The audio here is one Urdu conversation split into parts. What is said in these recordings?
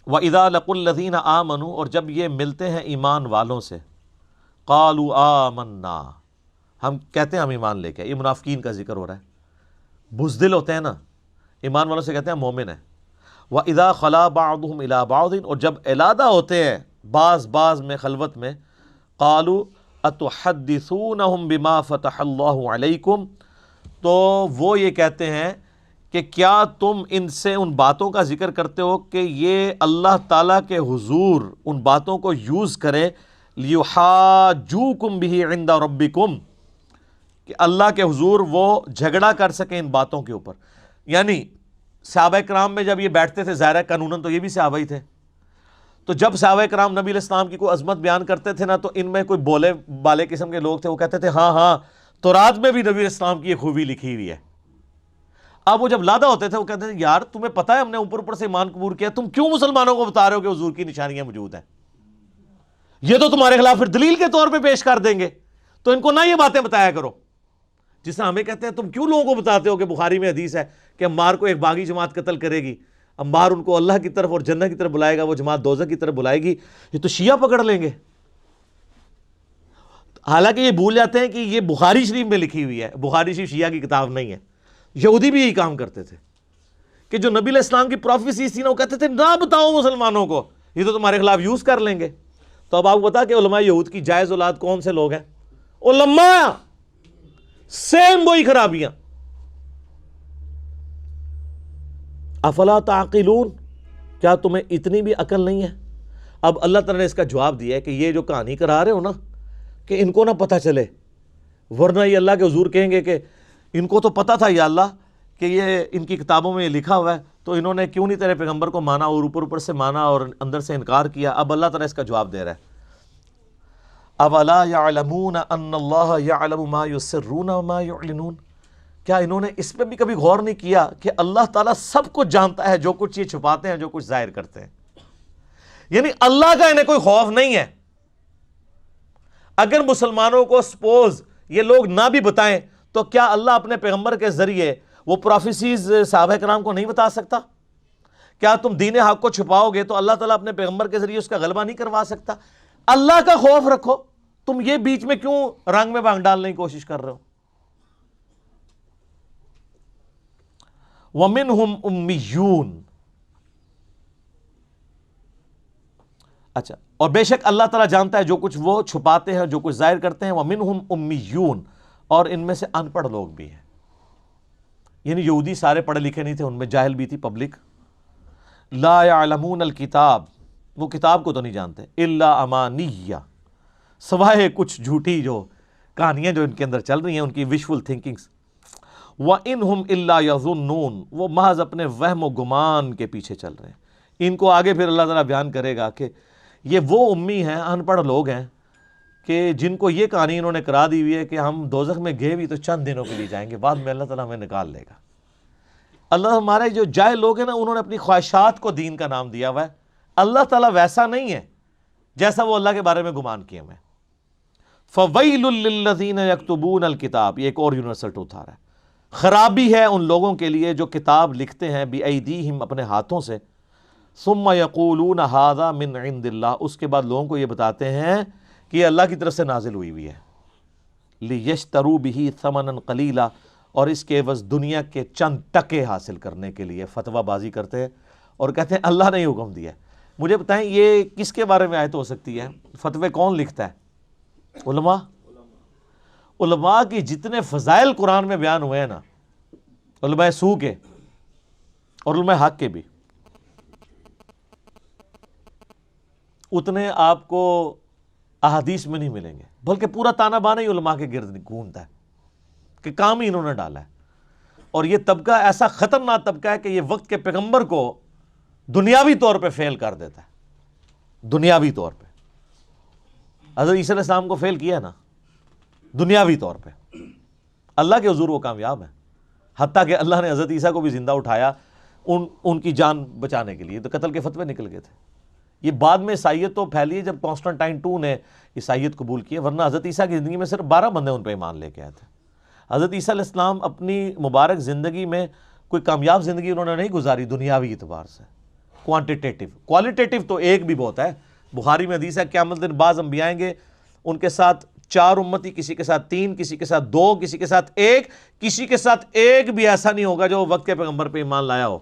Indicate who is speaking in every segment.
Speaker 1: وَإِذَا لَقُوا الَّذِينَ آمَنُوا، اور جب یہ ملتے ہیں ایمان والوں سے، قَالُوا آمَنَّا، ہم کہتے ہیں ہم ایمان لے کے، یہ منافقین کا ذکر ہو رہا ہے، بزدل ہوتے ہیں نا، ایمان والوں سے کہتے ہیں مومن ہیں۔ وَإِذَا خَلَا بَعْضُهُمْ إِلَىٰ بَعْضٍ، اور جب علادہ ہوتے ہیں بعض میں خلوت میں، قَالُوا أَتُحَدِّثُونَهُمْ بِمَا فَتَحَ اللَّهُ عَلَيْكُمْ، تو وہ یہ کہتے ہیں کہ کیا تم ان سے ان باتوں کا ذکر کرتے ہو کہ یہ اللہ تعالیٰ کے حضور ان باتوں کو یوز کرے، لِيُحَاجُّوكُمْ بِهِ عِنْدَ رَبِّكُمْ، کہ اللہ کے حضور وہ جھگڑا کر سکیں ان باتوں کے اوپر۔ یعنی صحابہ کرام میں جب یہ بیٹھتے تھے، ظاہر ہے قانوناً تو یہ بھی صحابہ ہی تھے، تو جب صحابہ کرام نبی علیہ السلام کی کوئی عظمت بیان کرتے تھے نا، تو ان میں کوئی بولے بالے قسم کے لوگ تھے، وہ کہتے تھے ہاں ہاں تورات میں بھی نبی علیہ السلام کی یہ خوبی لکھی ہوئی ہے۔ اب وہ جب لادہ ہوتے تھے وہ کہتے تھے یار تمہیں پتہ ہے ہم نے اوپر سے ایمان قبول کیا، تم کیوں مسلمانوں کو بتا رہے ہو کہ حضور کی نشانیاں موجود ہیں؟ یہ تو تمہارے خلاف پھر دلیل کے طور پہ پیش کر دیں گے، تو ان کو نہ یہ باتیں بتایا کرو۔ جس طرح ہمیں کہتے ہیں تم کیوں لوگوں کو بتاتے ہو کہ بخاری میں حدیث ہے کہ عمار کو ایک باغی جماعت قتل کرے گی، عمار ان کو اللہ کی طرف اور جنت کی طرف بلائے گا، وہ جماعت دوزخ کی طرف بلائے گی، یہ تو شیعہ پکڑ لیں گے۔ حالانکہ یہ بھول جاتے ہیں کہ یہ بخاری شریف میں لکھی ہوئی ہے، بخاری شریف شیعہ کی کتاب نہیں ہے۔ یہودی بھی یہی کام کرتے تھے کہ جو نبی علیہ السلام کی پروفیسی تھی نا، وہ کہتے تھے نہ بتاؤ مسلمانوں کو، یہ تو تمہارے خلاف یوز کر لیں گے۔ تو اب آپ کو پتا کہ علماء یہود کی جائز اولاد کون سے لوگ ہیں؟ علماء، سیم وہی خرابیاں۔ افلا تعقلون، کیا تمہیں اتنی بھی عقل نہیں ہے؟ اب اللہ تعالیٰ نے اس کا جواب دیا ہے کہ یہ جو کہانی کرا رہے ہو نا، کہ ان کو نہ پتہ چلے، ورنہ یہ اللہ کے حضور کہیں گے کہ ان کو تو پتہ تھا یا اللہ کہ یہ ان کی کتابوں میں یہ لکھا ہوا ہے، تو انہوں نے کیوں نہیں تیرے پیغمبر کو مانا اور اوپر سے مانا اور اندر سے انکار کیا۔ اب اللہ تعالیٰ اس کا جواب دے رہا ہے، اولا یعلمون ان اللہ یعلم ما یسرون وما یعلنون، کیا انہوں نے اس پہ بھی کبھی غور نہیں کیا کہ اللہ تعالیٰ سب کچھ جانتا ہے، جو کچھ یہ چھپاتے ہیں، جو کچھ ظاہر کرتے ہیں۔ یعنی اللہ کا انہیں کوئی خوف نہیں ہے۔ اگر مسلمانوں کو سپوز یہ لوگ نہ بھی بتائیں تو کیا اللہ اپنے پیغمبر کے ذریعے وہ پروفیسیز صحابہ کرام کو نہیں بتا سکتا؟ کیا تم دین حق کو چھپاؤ گے تو اللہ تعالیٰ اپنے پیغمبر کے ذریعے اس کا غلبہ نہیں کروا سکتا؟ اللہ کا خوف رکھو، تم یہ بیچ میں کیوں رنگ میں بھانگ ڈالنے کی کوشش کر رہے ہو؟ وَمِنْهُمْ أُمِّيُّونَ، اچھا، اور بے شک اللہ تعالیٰ جانتا ہے جو کچھ وہ چھپاتے ہیں، جو کچھ ظاہر کرتے ہیں۔ وَمِنْهُمْ أُمِّيُّونَ، اور ان میں سے ان پڑھ لوگ بھی ہیں۔ یعنی یہودی سارے پڑھے لکھے نہیں تھے، ان میں جاہل بھی تھی پبلک۔ لا يعلمون الکتاب، وہ کتاب کو تو نہیں جانتے، الا امانیہ، سوائے کچھ جھوٹی جو کہانیاں جو ان کے اندر چل رہی ہیں، ان کی وشفل تھنکنگز۔ وَإِنْهُمْ إِلَّا يَظُنُّونَ، وہ محض اپنے وہم و گمان کے پیچھے چل رہے ہیں۔ ان کو آگے پھر اللہ تعالیٰ بیان کرے گا کہ یہ وہ امی ہیں، ان پڑھ لوگ ہیں کہ جن کو یہ کہانی انہوں نے کرا دی ہوئی ہے کہ ہم دوزخ میں گئے بھی تو چند دنوں کے لیے جائیں گے، بعد میں اللہ تعالیٰ ہمیں نکال لے گا۔ اللہ ہمارے جو جاہل لوگ ہیں نا، انہوں نے اپنی خواہشات کو دین کا نام دیا ہوا ہے۔ اللہ تعالیٰ ویسا نہیں ہے جیسا وہ اللہ کے بارے میں گمان کیے ہوئے۔ فَوَيْلٌ لِّلَّذِينَ يَكْتُبُونَ الْكِتَابَ، یہ ایک اور یونیورسل ٹروتھ آ رہا ہے، خرابی ہے ان لوگوں کے لیے جو کتاب لکھتے ہیں بِأَيْدِيهِمْ، اپنے ہاتھوں سے، ثُمَّ يَقُولُونَ هَذَا مِنْ عِنْدِ اللَّهِ، اس کے بعد لوگوں کو یہ بتاتے ہیں کہ یہ اللہ کی طرف سے نازل ہوئی ہوئی ہے، لِيَشْتَرُوا بِهِ ثَمَنًا قَلِيلًا، اور اس کے عوض دنیا کے چند ٹکے حاصل کرنے کے لیے فتویٰ بازی کرتے ہیں اور کہتے ہیں اللہ نے حکم دیا ہے۔ مجھے بتائیں یہ کس کے بارے میں آیت ہو سکتی ہے؟ فتوے کون لکھتا ہے؟ علماء۔ علماء کی جتنے فضائل قرآن میں بیان ہوئے ہیں نا، علماء سو کے اور علماء حق کے بھی، اتنے آپ کو احادیث میں نہیں ملیں گے، بلکہ پورا تانا بانا ہی علماء کے گرد گھومتا ہے کہ کام ہی انہوں نے ڈالا ہے۔ اور یہ طبقہ ایسا خطرناک طبقہ ہے کہ یہ وقت کے پیغمبر کو دنیاوی طور پہ فیل کر دیتا ہے، دنیاوی طور پہ۔ حضرت عیسیٰ علیہ السلام کو فیل کیا ہے نا دنیاوی طور پہ، اللہ کے حضور وہ کامیاب ہیں، حتیٰ کہ اللہ نے حضرت عیسیٰ کو بھی زندہ اٹھایا ان کی جان بچانے کے لیے، تو قتل کے فتوے نکل گئے تھے۔ یہ بعد میں عیسائیت تو پھیلی ہے جب کانسٹنٹائن II نے عیسائیت قبول کی، ورنہ حضرت عیسیٰ کی زندگی میں صرف 12 بندے ان پہ ایمان لے کے آئے تھے۔ حضرت عیسیٰ علیہ السلام اپنی مبارک زندگی میں کوئی کامیاب زندگی انہوں نے نہیں گزاری دنیاوی اعتبار سے، کوانٹیٹیو. کوالٹیٹیو تو ایک بھی بہت ہے. بخاری میں حدیث ہے قیامت دن بعض انبیاء آئیں گے, ان کے ساتھ 4 امتی, کسی کے ساتھ 3, کسی کے ساتھ 2, کسی کے ساتھ 1, کسی کے ساتھ ایک بھی ایسا نہیں ہوگا جو وقت کے پیغمبر پہ ایمان لایا ہو.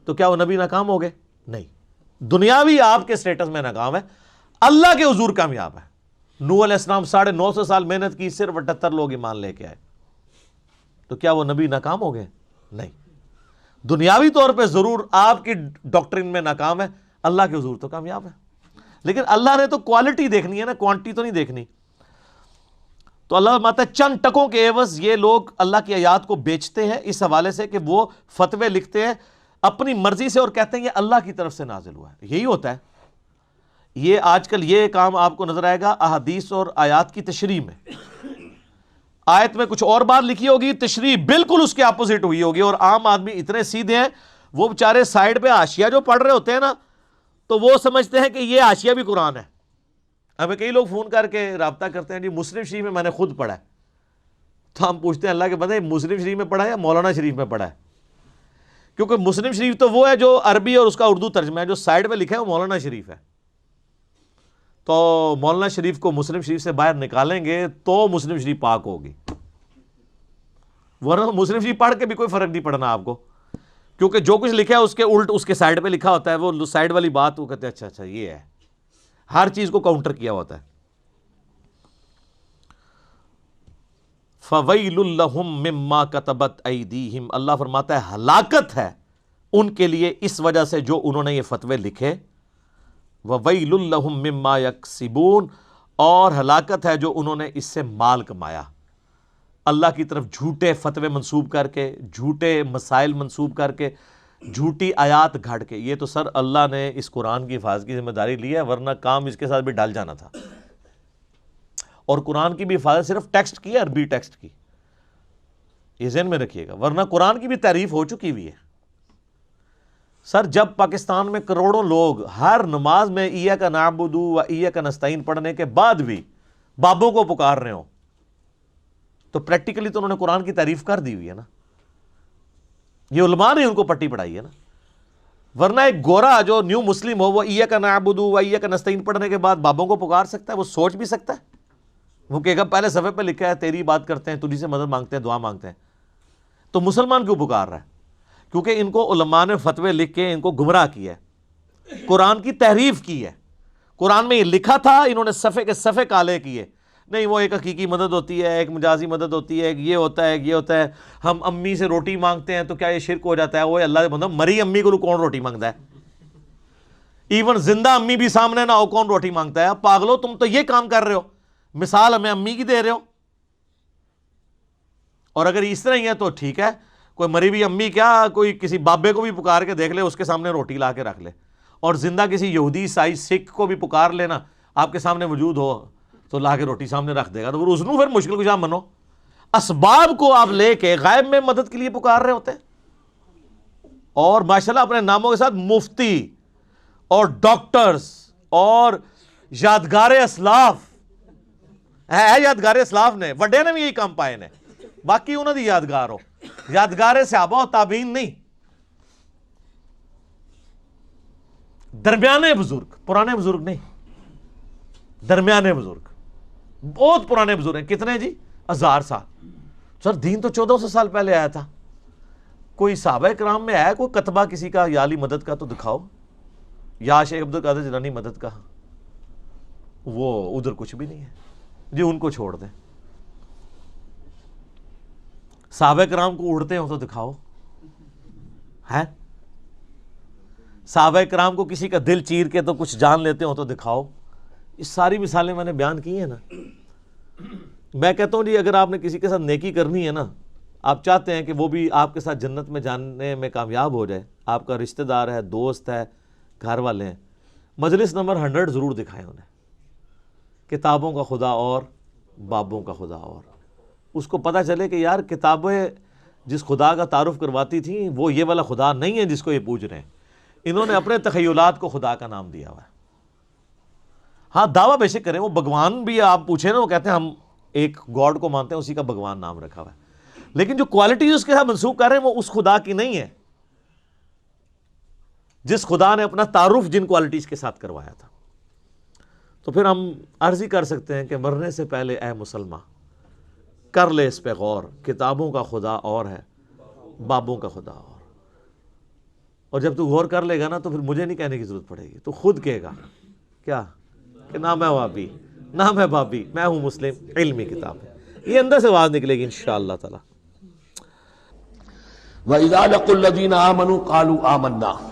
Speaker 1: تو کیا وہ نبی ناکام ہو گئے؟ نہیں. دنیاوی آپ کے سٹیٹس میں ناکام ہے, اللہ کے حضور کامیاب ہے. نوح علیہ السلام 950 سال محنت کی, صرف 78 لوگ ایمان لے کے آئے. تو کیا وہ نبی ناکام ہو گئے؟ نہیں. دنیاوی طور پہ ضرور آپ کی ڈاکٹرین میں ناکام ہے, اللہ کے حضور تو کامیاب ہے. لیکن اللہ نے تو کوالٹی دیکھنی ہے نا, کوانٹی تو نہیں دیکھنی. تو اللہ فرماتا ہے چند ٹکوں کے عوض یہ لوگ اللہ کی آیات کو بیچتے ہیں اس حوالے سے کہ وہ فتوے لکھتے ہیں اپنی مرضی سے اور کہتے ہیں یہ اللہ کی طرف سے نازل ہوا ہے. یہی ہوتا ہے. یہ آج کل یہ کام آپ کو نظر آئے گا احادیث اور آیات کی تشریح میں. آیت میں کچھ اور بات لکھی ہوگی, تشریح بالکل اس کے اپوزٹ ہوئی ہوگی, اور عام آدمی اتنے سیدھے ہیں وہ بیچارے سائیڈ پہ حاشیہ جو پڑھ رہے ہوتے ہیں نا, تو وہ سمجھتے ہیں کہ یہ حاشیہ بھی قرآن ہے. ہمیں کئی لوگ فون کر کے رابطہ کرتے ہیں, جی مسلم شریف میں میں نے خود پڑھا ہے. تو ہم پوچھتے ہیں اللہ کے بندے مسلم شریف میں پڑھا ہے یا مولانا شریف میں پڑھا ہے؟ کیونکہ مسلم شریف تو وہ ہے جو عربی اور اس کا اردو ترجمہ ہے, جو سائیڈ میں لکھا ہے وہ مولانا شریف ہے. تو مولانا شریف کو مسلم شریف سے باہر نکالیں گے تو مسلم شریف پاک ہوگی, ورنہ مسلم شریف پڑھ کے بھی کوئی فرق نہیں پڑنا آپ کو, کیونکہ جو کچھ لکھا ہے اس کے الٹ اس کے سائیڈ پہ لکھا ہوتا ہے. وہ سائیڈ والی بات وہ کہتے ہیں اچھا اچھا یہ ہے, ہر چیز کو کاؤنٹر کیا ہوتا ہے. فَوَيْلٌ لَهُم مِّمَّا كَتَبَتْ أَيْدِيهِمْ, اللہ فرماتا ہے ہلاکت ہے ان کے لیے اس وجہ سے جو انہوں نے یہ فتوے لکھے. وَوَيْلٌ لَهُم مِّمَّا يَكْسِبُونَ, اور ہلاکت ہے جو انہوں نے اس سے مال کمایا. اللہ کی طرف جھوٹے فتوے منسوب کر کے, جھوٹے مسائل منسوب کر کے, جھوٹی آیات گھڑ کے. یہ تو سر اللہ نے اس قرآن کی حفاظت کی ذمہ داری لی ہے, ورنہ کام اس کے ساتھ بھی ڈال جانا تھا. اور قرآن کی بھی حفاظت صرف ٹیکسٹ کی ہے, عربی ٹیکسٹ کی, یہ ذہن میں رکھیے گا, ورنہ قرآن کی بھی تعریف ہو چکی ہوئی ہے. سر جب پاکستان میں کروڑوں لوگ ہر نماز میں ایاک نعبد و ایاک نستعین پڑھنے کے بعد بھی بابوں کو پکار رہے ہوں, تو پریکٹیکلی تو انہوں نے قرآن کی تعریف کر دی ہوئی ہے نا. یہ علماء نے ان کو پٹی پڑھائی ہے نا. ورنہ ایک گورا جو نیو مسلم ہو وہ ایاک نعبد و ایاک نستعین پڑھنے کے بعد بابوں کو پکار سکتا ہے؟ وہ سوچ بھی سکتا ہے؟ وہ کہے گا پہلے صفحے پہ لکھا ہے تیری بات کرتے ہیں, تجھی سے مدد مانگتے ہیں, دعا مانگتے ہیں. تو مسلمان کیوں پکار رہا ہے؟ کیونکہ ان کو علماء نے فتوے لکھ کے ان کو گمراہ کیا ہے, قرآن کی تحریف کی ہے. قرآن میں یہ لکھا تھا, انہوں نے صفحے کے صفحے کالے کیے. نہیں وہ ایک حقیقی مدد ہوتی ہے, ایک مجازی مدد ہوتی ہے, ایک یہ ہوتا ہے, ایک یہ ہوتا ہے. ہم امی سے روٹی مانگتے ہیں تو کیا یہ شرک ہو جاتا ہے؟ وہ اللہ کے بندہ, مری امی کو کون روٹی مانگتا ہے؟ ایون زندہ امی بھی سامنے نہ ہو کون روٹی مانگتا ہے؟ پاگلو تم تو یہ کام کر رہے ہو, مثال ہمیں امی کی دے رہے ہو. اور اگر اس طرح ہی ہے تو ٹھیک ہے, کوئی مری ہوئی امی کیا کوئی کسی بابے کو بھی پکار کے دیکھ لے, اس کے سامنے روٹی لا کے رکھ لے, اور زندہ کسی یہودی عیسائی سکھ کو بھی پکار لینا, آپ کے سامنے موجود ہو تو لا کے روٹی سامنے رکھ دے گا. تو اس پھر مشکل کشا منو. اسباب کو آپ لے کے غیب میں مدد کے لیے پکار رہے ہوتے ہیں, اور ماشاءاللہ اپنے ناموں کے ساتھ مفتی اور ڈاکٹرز اور یادگار اسلاف ہے. یادگار اسلاف نے وڈے نے بھی یہی کام پائے نے, باقی انہوں دی یادگار ہو, یادگار صحابہ و تابعین نہیں. درمیانے بزرگ, پرانے بزرگ نہیں, درمیانے بزرگ, بہت پرانے بزرگ ہیں. کتنے جی؟ 1000 سال. سر دین تو 1400 سال پہلے آیا تھا. کوئی صحابہ کرام میں آیا کوئی کتبہ کسی کا یا علی مدد کا تو دکھاؤ, یا شیخ عبد القادر جیلانی مدد کا. وہ ادھر کچھ بھی نہیں ہے جی, ان کو چھوڑ دیں. صحابہ کرام کو اڑتے ہو تو دکھاؤ ہے, صحابہ کرام کو کسی کا دل چیر کے تو کچھ جان لیتے ہو تو دکھاؤ. یہ ساری مثالیں میں نے بیان کی ہیں نا. میں کہتا ہوں جی اگر آپ نے کسی کے ساتھ نیکی کرنی ہے نا, آپ چاہتے ہیں کہ وہ بھی آپ کے ساتھ جنت میں جانے میں کامیاب ہو جائے, آپ کا رشتہ دار ہے, دوست ہے, گھر والے ہیں, مجلس نمبر 100 ضرور دکھائیں انہیں. کتابوں کا خدا اور بابوں کا خدا اور. اس کو پتہ چلے کہ یار کتابیں جس خدا کا تعارف کرواتی تھیں وہ یہ والا خدا نہیں ہے جس کو یہ پوج رہے ہیں. انہوں نے اپنے تخیلات کو خدا کا نام دیا ہوا ہے. ہاں دعویٰ بے شک کریں, وہ بھگوان بھی آپ پوچھیں نا, وہ کہتے ہیں ہم ایک گاڈ کو مانتے ہیں, اسی کا بھگوان نام رکھا ہوا ہے. لیکن جو کوالٹی اس کے ساتھ منسوخ کر رہے ہیں وہ اس خدا کی نہیں ہے. جس خدا نے اپنا تعارف جن کوالٹیز کے ساتھ کروایا تھا۔ تو پھر ہم عرض ہی کر سکتے ہیں کہ مرنے سے پہلے اے مسلمان کر لے اس پہ غور، کتابوں کا خدا اور ہے، بابوں کا خدا اور جب تو غور کر لے گا نا تو پھر مجھے نہیں کہنے کی ضرورت پڑے گی، تو خود کہے گا کیا کہ نہ میں وابی نہ میں بابی، میں ہوں مسلم، علمی کتاب ہے، یہ اندر سے آواز نکلے گی انشاءاللہ تعالی۔
Speaker 2: وَإِذَا لَقُوا الَّذِينَ آمَنُوا قَالُوا آمَنَّا۔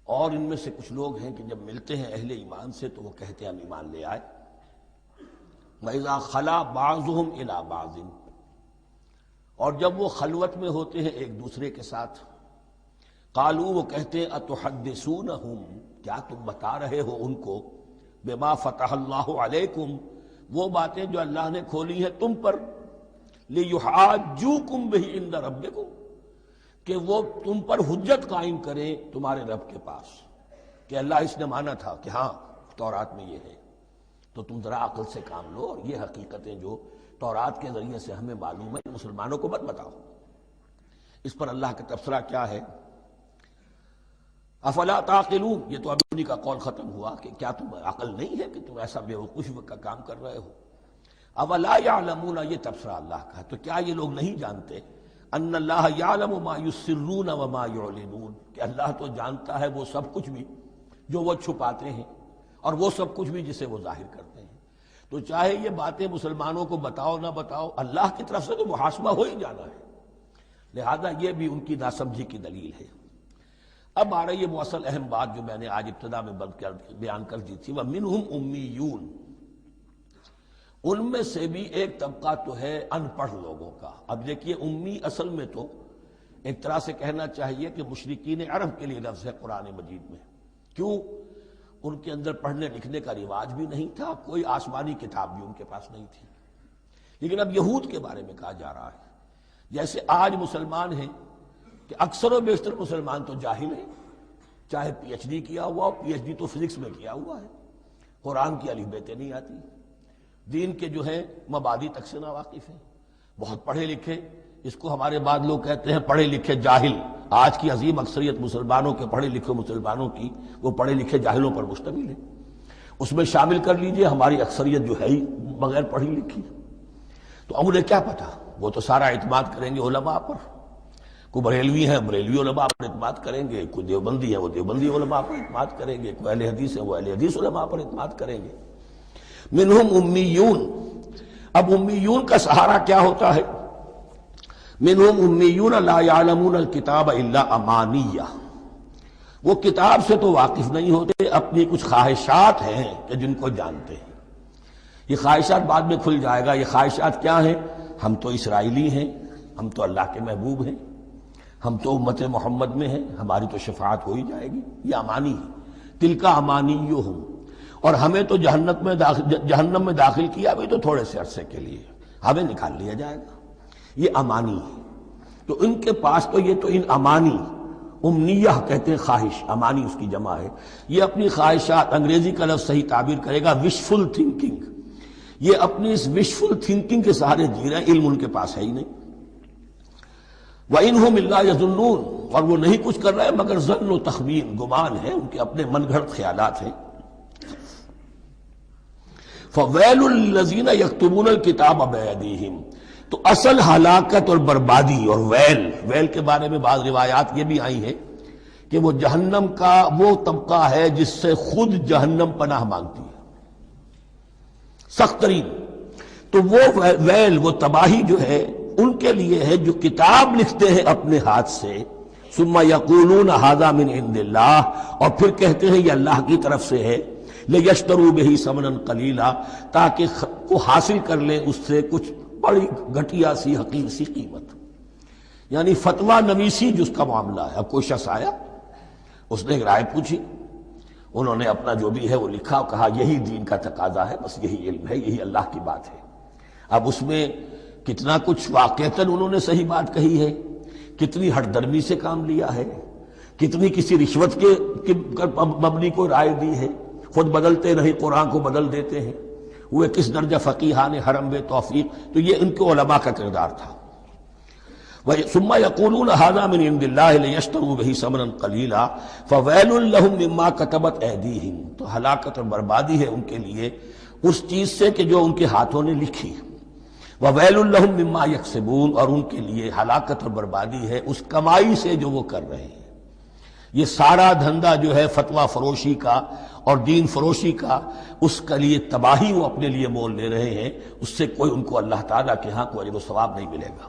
Speaker 2: اور ان میں سے کچھ لوگ ہیں کہ جب ملتے ہیں اہل ایمان سے تو وہ کہتے ہیں ہم ایمان لے آئے۔ وَإِذَا خَلَا بَعْضُهُمْ إِلَى بَعْضٍ، اور جب وہ خلوت میں ہوتے ہیں ایک دوسرے کے ساتھ، قالوا وہ کہتے ہیں اتحدثونہم، کیا تم بتا رہے ہو ان کو، بما فتح اللہ علیکم، وہ باتیں جو اللہ نے کھولی ہیں تم پر، لیحاجوکم بہ عند ربکم، کہ وہ تم پر حجت قائم کریں تمہارے رب کے پاس، کہ اللہ اس نے مانا تھا کہ ہاں تورات میں یہ ہے، تو تم ذرا عقل سے کام لو، اور یہ حقیقتیں جو تورات کے ذریعے سے ہمیں معلوم ہے مسلمانوں کو مت بتاؤ۔ اس پر اللہ کا تبصرہ کیا ہے؟ افلا تعقلون، یہ تو ابھی انہی کا قول ختم ہوا کہ کیا تم عقل نہیں ہے کہ تم ایسا بیوقوفی کا کام کر رہے ہو۔ اولا یعلمون، یہ تبصرہ اللہ کا ہے، تو کیا یہ لوگ نہیں جانتے ان اللہ یعلم ما یسرون وما یعلنون، کہ اللہ تو جانتا ہے وہ سب کچھ بھی جو وہ چھپاتے ہیں اور وہ سب کچھ بھی جسے وہ ظاہر کرتے ہیں۔ تو چاہے یہ باتیں مسلمانوں کو بتاؤ نہ بتاؤ، اللہ کی طرف سے تو محاسبہ ہو ہی جانا ہے، لہذا یہ بھی ان کی ناسمجھی کی دلیل ہے۔ اب آ رہی ہے وہ اصل اہم بات جو میں نے آج ابتدا میں بیان کر دی تھی، وَمِنْهُمْ أُمِّيُّونَ، ان میں سے بھی ایک طبقہ تو ہے ان پڑھ لوگوں کا۔ اب دیکھیے امی اصل میں تو ایک طرح سے کہنا چاہیے کہ مشرکین عرب کے لیے لفظ ہے قرآن مجید میں، کیوں؟ ان کے اندر پڑھنے لکھنے کا رواج بھی نہیں تھا، کوئی آسمانی کتاب بھی ان کے پاس نہیں تھی۔ لیکن اب یہود کے بارے میں کہا جا رہا ہے، جیسے آج مسلمان ہیں کہ اکثر و بیشتر مسلمان تو جاہل ہیں، چاہے پی ایچ ڈی کیا ہوا ہو، پی ایچ ڈی تو فزکس میں کیا ہوا ہے، قرآن کی الف بیتیں نہیں آتی، دین کے جو ہے مبادی تک سے ناواقف ہیں، بہت پڑھے لکھے، اس کو ہمارے بعد لوگ کہتے ہیں پڑھے لکھے جاہل۔ آج کی عظیم اکثریت مسلمانوں کے پڑھے لکھے مسلمانوں کی وہ پڑھے لکھے جاہلوں پر مشتمل ہے، اس میں شامل کر لیجئے ہماری اکثریت جو ہے ہی بغیر پڑھی لکھی۔ تو اب انہیں کیا پتا، وہ تو سارا اعتماد کریں گے علماء پر، کوئی بریلوی ہیں بریلوی علماء پر اعتماد کریں گے، کوئی دیوبندی ہے وہ دیوبندی علماء پر اعتماد کریں گے، کوئی اہل حدیث ہے وہ اہل حدیث علماء پر اعتماد کریں گے۔ منہم امیون، اب امیون کا سہارا کیا ہوتا ہے؟ منہم امیون لا یعلمون الکتاب الا امانیہ، وہ کتاب سے تو واقف نہیں ہوتے، اپنی کچھ خواہشات ہیں کہ جن کو جانتے ہیں۔ یہ خواہشات بعد میں کھل جائے گا، یہ خواہشات کیا ہیں؟ ہم تو اسرائیلی ہیں، ہم تو اللہ کے محبوب ہیں، ہم تو امت محمد میں ہیں، ہماری تو شفاعت ہو ہی جائے گی، یہ امانی ہے۔ تلک امانیہم، اور ہمیں تو جہنم میں داخل کیا بھی تو تھوڑے سے عرصے کے لیے، ہمیں نکال لیا جائے گا، یہ امانی ہے۔ تو ان کے پاس تو یہ تو ان امانی، امنیہ کہتے ہیں خواہش، امانی اس کی جمع ہے، یہ اپنی خواہشات، انگریزی کا لفظ صحیح تعبیر کرے گا وشفل تھنکنگ، یہ اپنی اس وشفل تھنکنگ کے سہارے جی رہے ہیں، علم ان کے پاس ہے ہی نہیں۔ وَإِنْهُمْ إِلَّا يَظُنُّونَ، اور وہ نہیں کچھ کر رہے مگر ظن و تخمین، گمان ہے، ان کے اپنے من گھڑت خیالات ہیں۔ فَوَيْلٌ لِّلَّذِينَ يَكْتُبُونَ الْكِتَابَ بِأَيْدِيهِمْ، تو اصل ہلاکت اور بربادی اور ویل کے بارے میں بعض روایات یہ بھی آئی ہیں کہ وہ جہنم کا وہ طبقہ ہے جس سے خود جہنم پناہ مانگتی ہے، سخت ترین۔ تو وہ ویل، وہ تباہی جو ہے ان کے لیے ہے جو کتاب لکھتے ہیں اپنے ہاتھ سے، ثم یقولون ھذا من عند اللہ، اور پھر کہتے ہیں یہ اللہ کی طرف سے ہے، لیشتروا بہ ثمنا قلیلا، تاکہ کو حاصل کر لیں اس سے کچھ بڑی گھٹیا سی حقیر سی قیمت، یعنی فتویٰ نویسی جس کا معاملہ ہے۔ اب کوئی شخص آیا، اس نے ایک رائے پوچھی، انہوں نے اپنا جو بھی ہے وہ لکھا، کہا یہی دین کا تقاضا ہے، بس یہی علم ہے، یہی اللہ کی بات ہے۔ اب اس میں کتنا کچھ واقعتاً انہوں نے صحیح بات کہی ہے، کتنی ہٹ درمی سے کام لیا ہے، کتنی کسی رشوت کے مبنی کو رائے دی ہے، خود بدلتے نہیں قرآن کو بدل دیتے ہیں، ہوئے کس درجہ فقیہان حرم بے توفیق. تو یہ ان کے علماء کا کردار تھا. ثم يقولون هذا من عند الله ليشتروا به ثمنا قليلا فويل لهم مما كتبت ايديهم. تو ہلاکت اور بربادی ہے ان کے لیے اس چیز سے کہ جو ان کے ہاتھوں نے لکھی. وویل لهم مما يكسبون، اور ان کے لیے ہلاکت اور بربادی ہے اس کمائی سے جو وہ کر رہے ہیں. یہ سارا دھندا جو ہے فتویٰ فروشی کا اور دین فروشی کا، اس کے لیے تباہی وہ اپنے لیے مول لے رہے ہیں. اس سے کوئی ان کو اللہ تعالیٰ کے ہاں کوئی اجر و ثواب نہیں ملے گا.